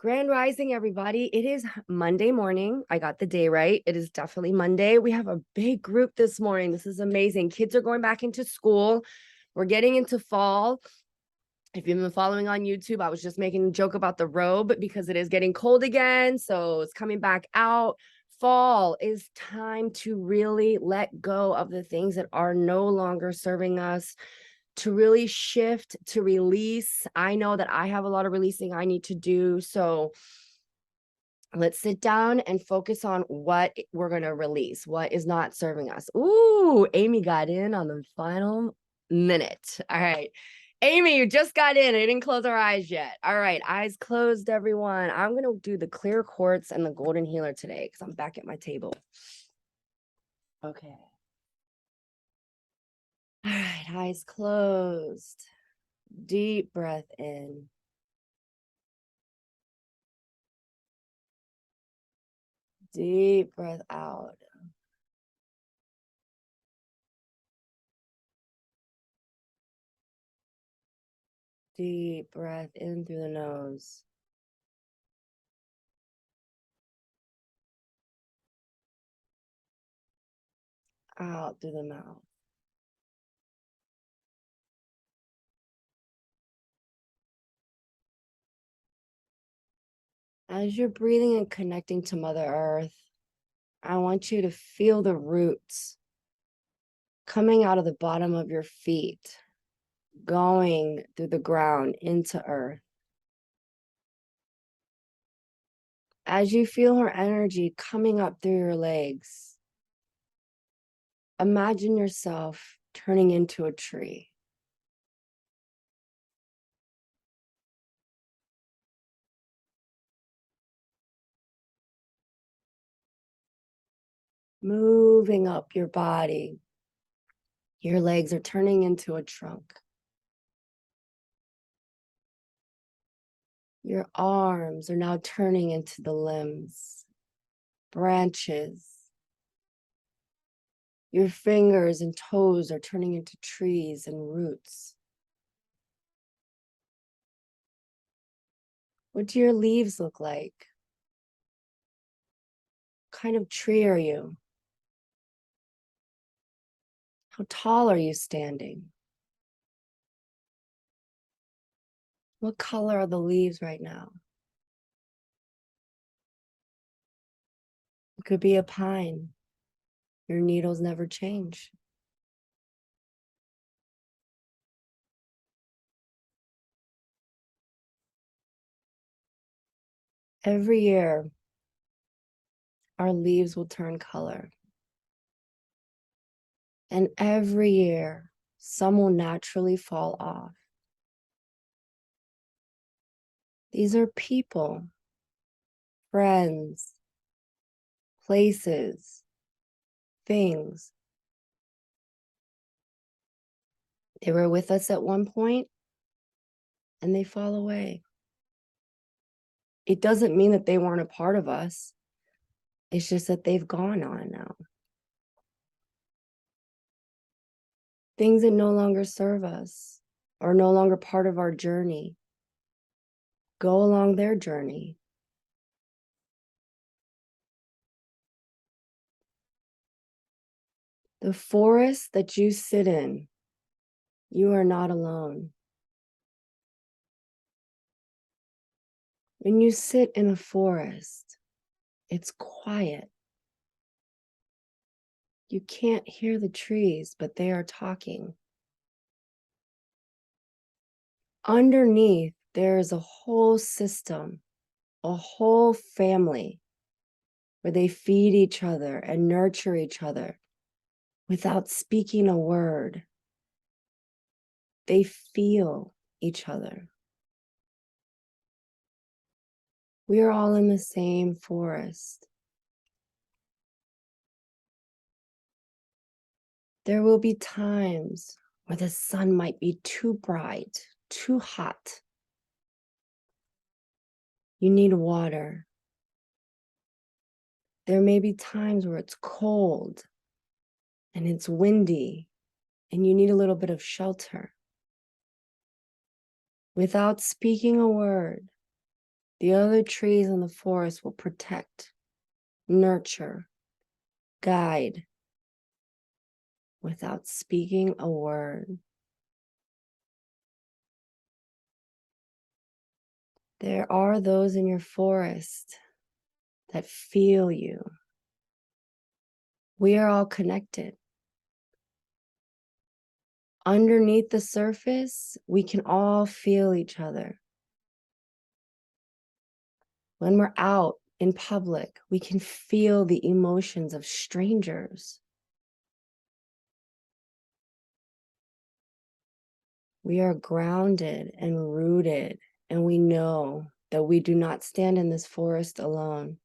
Grand Rising, everybody. It is Monday morning. I got the day right. It is definitely Monday. We have a big group this morning. This is amazing. Kids are going back into school. We're getting into fall. If you've been following on YouTube, I was just making a joke about the robe because it is getting cold again. So it's coming back out. Fall is time to really let go of the things that are no longer serving us, to really shift, to release. I know that I have a lot of releasing I need to do. So let's sit down and focus on what we're going to release, what is not serving us. Ooh, Amy got in on the final minute. All right. Amy, you just got in. I didn't close our eyes yet. All right. Eyes closed, everyone. I'm going to do the clear quartz and the golden healer today because I'm back at my table. Okay. All right. Eyes closed. Deep breath in. Deep breath out. Deep breath in through the nose. Out through the mouth. As you're breathing and connecting to Mother Earth, I want you to feel the roots coming out of the bottom of your feet, going through the ground into Earth. As you feel her energy coming up through your legs, imagine yourself turning into a tree. Moving up your body. Your legs are turning into a trunk. Your arms are now turning into the limbs, branches. Your fingers and toes are turning into trees and roots. What do your leaves look like? What kind of tree are you? How tall are you standing? What color are the leaves right now? It could be a pine. Your needles never change. Every year, our leaves will turn color. And every year, some will naturally fall off. These are people, friends, places, things. They were with us at one point and they fall away. It doesn't mean that they weren't a part of us. It's just that they've gone on now. Things that no longer serve us are no longer part of our journey. Go along their journey. The forest that you sit in, you are not alone. When you sit in a forest, it's quiet. You can't hear the trees, but they are talking. Underneath, there is a whole system, a whole family where they feed each other and nurture each other without speaking a word. They feel each other. We are all in the same forest. There will be times where the sun might be too bright, too hot. You need water. There may be times where it's cold and it's windy and you need a little bit of shelter. Without speaking a word, The other trees in the forest will protect, nurture, guide without speaking a word. There are those in your forest that feel you. We are all connected. Underneath the surface, we can all feel each other. When we're out in public, we can feel the emotions of strangers. We are grounded and rooted, and we know that we do not stand in this forest alone.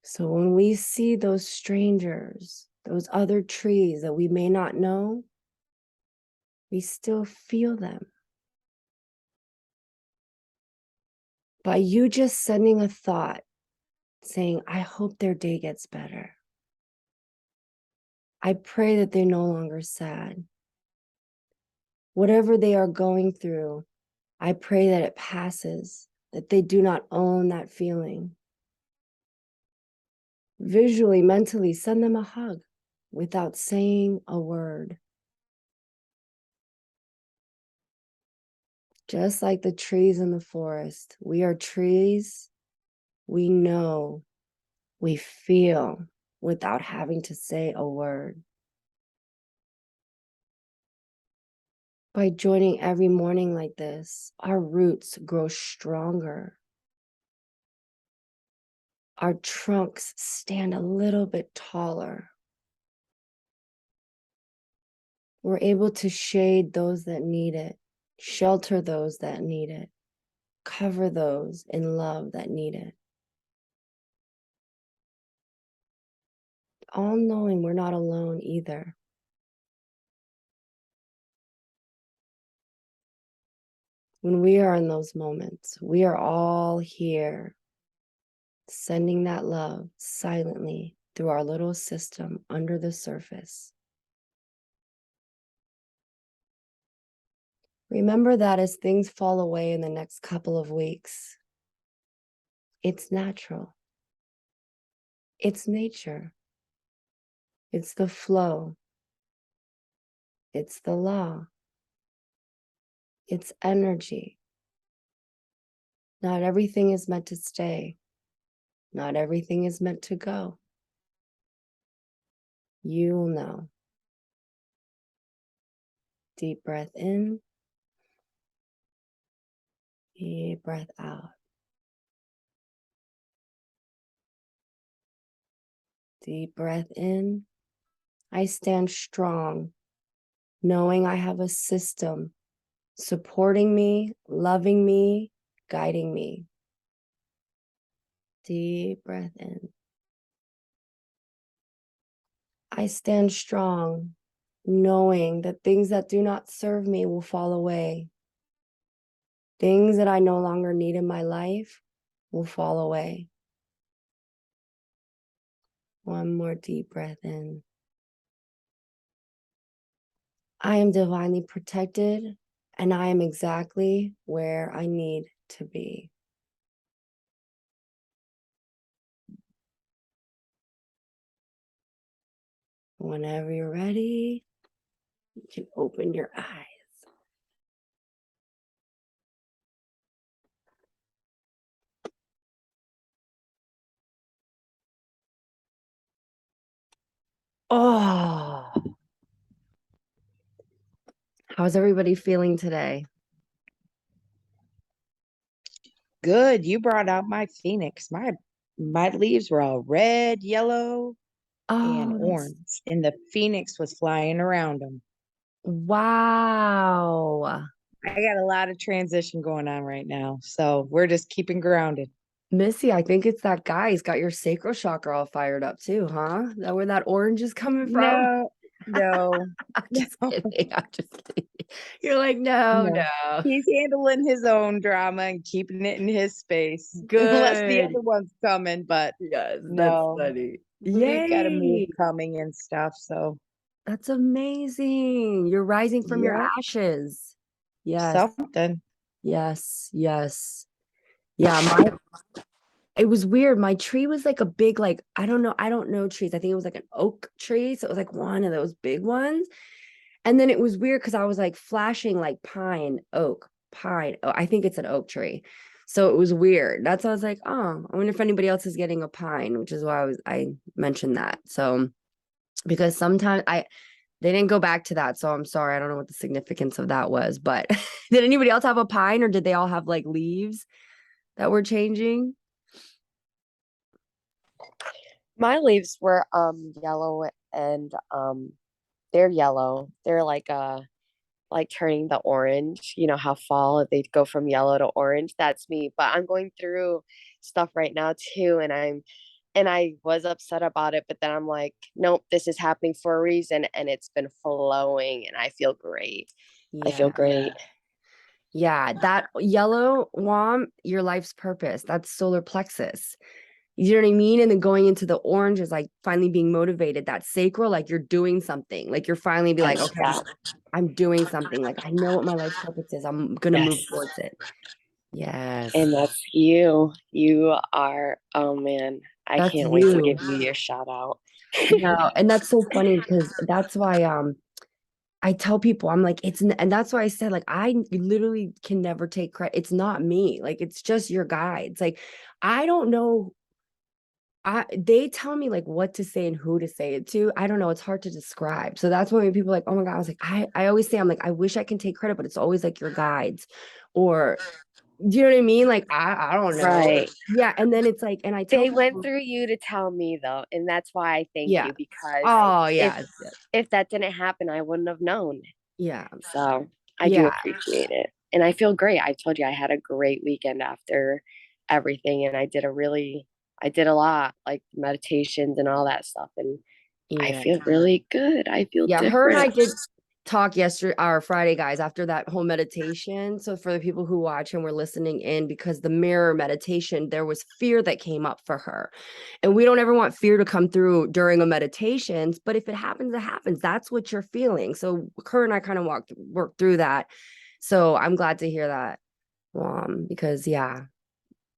So when we see those strangers, those other trees that we may not know, we still feel them. By you just sending a thought saying, I hope their day gets better. I pray that they're no longer sad. Whatever they are going through, I pray that it passes, that they do not own that feeling. Visually, mentally, send them a hug without saying a word. Just like the trees in the forest, we are trees. We know, we feel without having to say a word. By joining every morning like this, our roots grow stronger. Our trunks stand a little bit taller. We're able to shade those that need it, shelter those that need it, cover those in love that need it. All knowing we're not alone either. When we are in those moments, we are all here, sending that love silently through our little system under the surface. Remember that as things fall away in the next couple of weeks, it's natural. It's nature. It's the flow. It's the law. It's energy. Not everything is meant to stay. Not everything is meant to go. You will know. Deep breath in. Deep breath out. Deep breath in. I stand strong, knowing I have a system supporting me, loving me, guiding me. Deep breath in. I stand strong, knowing that things that do not serve me will fall away. Things that I no longer need in my life will fall away. One more deep breath in. I am divinely protected, and I am exactly where I need to be. Whenever you're ready, you can open your eyes. Oh, how's everybody feeling today? Good. You brought out my phoenix. My leaves were all red, yellow, and Oh, orange, and the phoenix was flying around them. wow. I got a lot of transition going on right now, so we're just keeping grounded. Missy, I think it's that guy. He's got your sacral chakra all fired up too, huh? Is that where that orange is coming from? No, no, I'm no, just kidding. I'm just kidding. You're like, no, no. no. He's handling his own drama and keeping it in his space, unless the Good. other one's coming. But Yes, that's no, funny. we've got a move Yay. coming and stuff. So, That's amazing. You're rising from your yeah, ashes. Yes. something. Yes, yes. Yeah, it was weird. My tree was like a big, like, I don't know trees. I think it was like an oak tree. So it was like one of those big ones. And then it was weird because I was like flashing like pine, oak, pine. Oh, I think it's an oak tree. So it was weird. That's why I was like, oh, I wonder if anybody else is getting a pine, which is why I mentioned that. So because sometimes they didn't go back to that. So I'm sorry. I don't know what the significance of that was, but did anybody else have a pine or did they all have like leaves that were changing? My leaves were yellow and they're yellow. They're like turning the orange. You know how fall they go from yellow to orange. That's me. But I'm going through stuff right now too, and I was upset about it, but then I'm like, nope, this is happening for a reason, and it's been flowing, and I feel great. I feel Yeah. great. Yeah, that yellow WOM, your life's purpose. That's solar plexus. You know what I mean? And then going into the orange is like finally being motivated. That sacral, like you're doing something. Like you're finally be like, Yes, okay, yeah. I'm doing something. Like I know what my life's purpose is. I'm gonna move Yes. towards it. Yes, And that's you. You are, oh man, I that's can't wait to you. give you your shout out. No, and that's so funny because that's why I tell people I'm like and that's why I said like I literally can never take credit. It's not me. Like it's just your guides. Like I don't know. They tell me like what to say and who to say it to. I don't know. It's hard to describe. So that's why when people are like, oh my God, I was like, I always say, I'm like, I wish I can take credit, but it's always like your guides or do you know what I mean? Like I don't know. Right. Yeah. And then it's like, and I tell They went people, through you to tell me though, and that's why I thank yeah. you because Oh if yeah. if that didn't happen, I wouldn't have known. Yeah. So I do Yeah. appreciate it. And I feel great. I told you I had a great weekend after everything and I did a lot, like meditations and all that stuff. And I Yeah. feel really good. I feel Yeah, her and I different. did talk yesterday, our Friday, guys, after that whole meditation. So for the people who watch and were listening in, because the mirror meditation, there was fear that came up for her. And we don't ever want fear to come through during a meditations, but if it happens, it happens. That's what you're feeling. So her and I kind of worked through that. So I'm glad to hear that. Because yeah,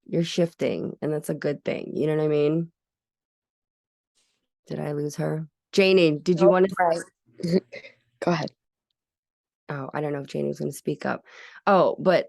you're shifting and that's a good thing. You know what I mean? Did I lose her? Janie, did you Nope, want to right. Go ahead. Oh, I don't know if Janie was going to speak up. Oh, but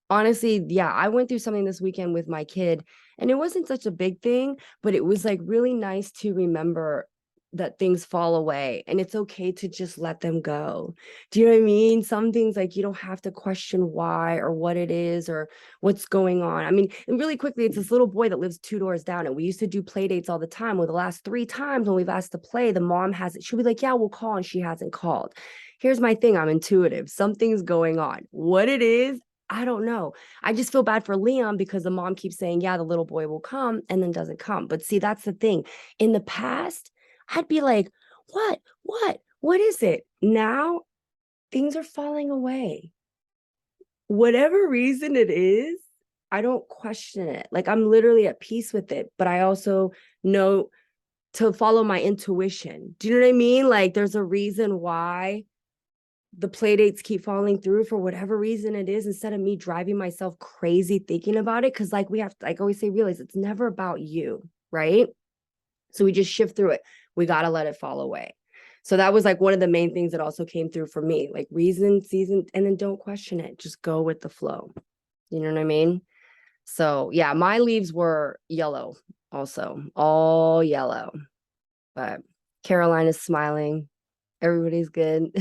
honestly, yeah, I went through something this weekend with my kid, and it wasn't such a big thing, but it was like really nice to remember that things fall away and it's okay to just let them go. Do you know what I mean? Some things like you don't have to question why or what it is or what's going on. I mean, and really quickly, it's this little boy that lives 2 doors down, and we used to do play dates all the time. Well, the last 3 times when we've asked to play, the mom hasn't, she'll be like, yeah, we'll call, and she hasn't called. Here's my thing, I'm intuitive. Something's going on. What it is, I don't know. I just feel bad for Liam because the mom keeps saying, yeah, the little boy will come and then doesn't come. But see, that's the thing. In the past, I'd be like, what is it? Now things are falling away. Whatever reason it is, I don't question it. Like I'm literally at peace with it, but I also know to follow my intuition. Do you know what I mean? Like there's a reason why the play dates keep falling through for whatever reason it is, instead of me driving myself crazy thinking about it. Cause like we have to, like I always say, realize it's never about you, right? So we just shift through it. We got to let it fall away. So that was like one of the main things that also came through for me, like reason, season, and then don't question it. Just go with the flow. You know what I mean? So yeah, my leaves were yellow also, all yellow. But Caroline is smiling. Everybody's good.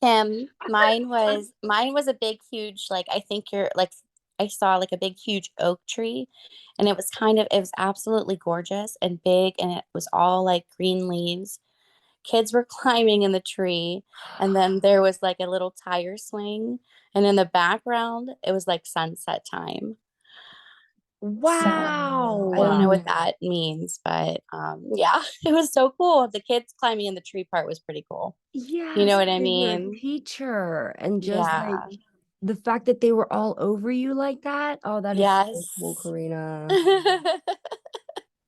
Mine was a big huge, like, I think you're like, I saw like a big huge oak tree, and it was absolutely gorgeous and big, and it was all like green leaves. Kids were climbing in the tree, and then there was like a little tire swing, and in the background it was like sunset time. So I don't know Wow. what that means, but yeah, it was so cool. The kids climbing in the tree part was pretty cool. You know Yes, what I because you're a mean? teacher and just like Yeah. the fact that they were all over you like that. Oh, that is so cool, Yes. Karina. It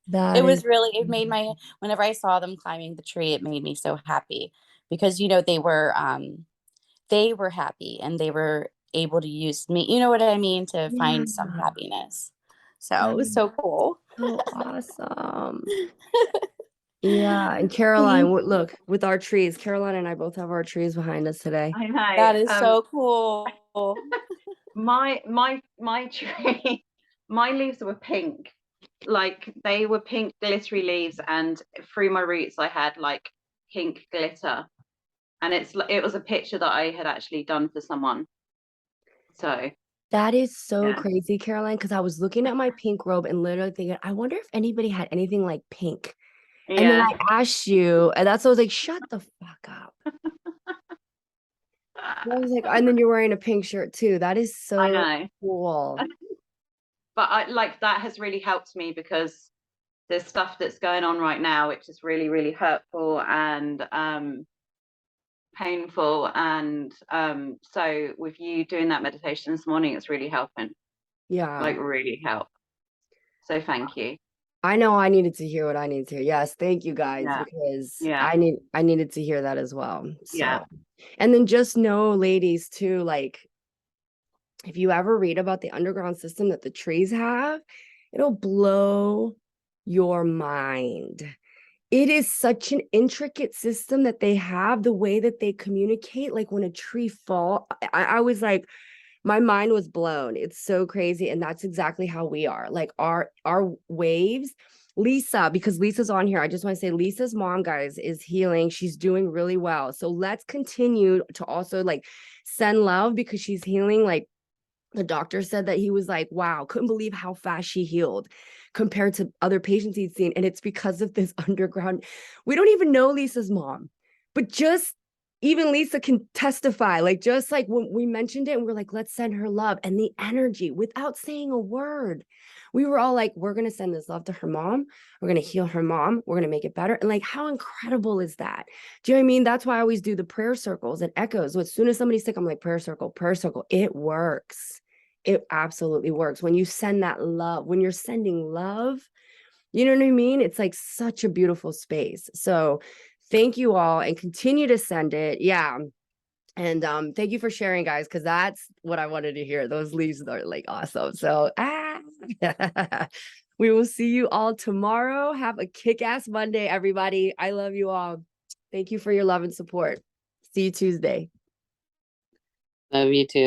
That is was really, it made my, whenever I saw them climbing the tree, it made me so happy because, they were happy, and they were able to use me, you know what I mean, to find some Yeah. happiness. So That it was is so cool. so awesome. Yeah, and Caroline, look, with our trees, Caroline and I both have our trees behind us today. I know. That is so cool. My tree, my leaves were pink. Like they were pink glittery leaves, and through my roots I had like pink glitter. And it was a picture that I had actually done for someone. So That is so yeah. crazy, Caroline, because I was looking at my pink robe and literally thinking, I wonder if anybody had anything like pink. And then Yeah. I asked you, and that's why I was like, shut the fuck up. I was like, and then you're wearing a pink shirt too. That is I so know. cool. But I like that has really helped me because there's stuff that's going on right now which is really, really hurtful and painful. And so with you doing that meditation this morning, it's really helping. Yeah. Like really help. So thank you. I know I needed to hear what I needed to hear. Yes, thank you guys, Yeah. because Yeah. I needed to hear that as well. So, Yeah. and then just know, ladies, too, like if you ever read about the underground system that the trees have, it'll blow your mind. It is such an intricate system that they have, the way that they communicate. Like when a tree fall, I was like, my mind was blown. It's so crazy. And that's exactly how we are. Like our waves. Lisa, because Lisa's on here, I just want to say Lisa's mom, guys, is healing. She's doing really well. So let's continue to also like send love because she's healing. Like the doctor said that he was like, wow, couldn't believe how fast she healed compared to other patients he'd seen. And it's because of this underground. We don't even know Lisa's mom, but just even Lisa can testify. Like, just like when we mentioned it, and we're like, let's send her love and the energy without saying a word. We were all like, we're going to send this love to her mom. We're going to heal her mom. We're going to make it better. And like, how incredible is that? Do you know what I mean? That's why I always do the prayer circles and echoes. So as soon as somebody's sick, I'm like, prayer circle, prayer circle. It works. It absolutely works. When you send that love, when you're sending love, you know what I mean? It's like such a beautiful space. So thank you all and continue to send it. Yeah. And thank you for sharing, guys, because that's what I wanted to hear. Those leaves are like awesome. So we will see you all tomorrow. Have a kick-ass Monday, everybody. I love you all. Thank you for your love and support. See you Tuesday. Love you too.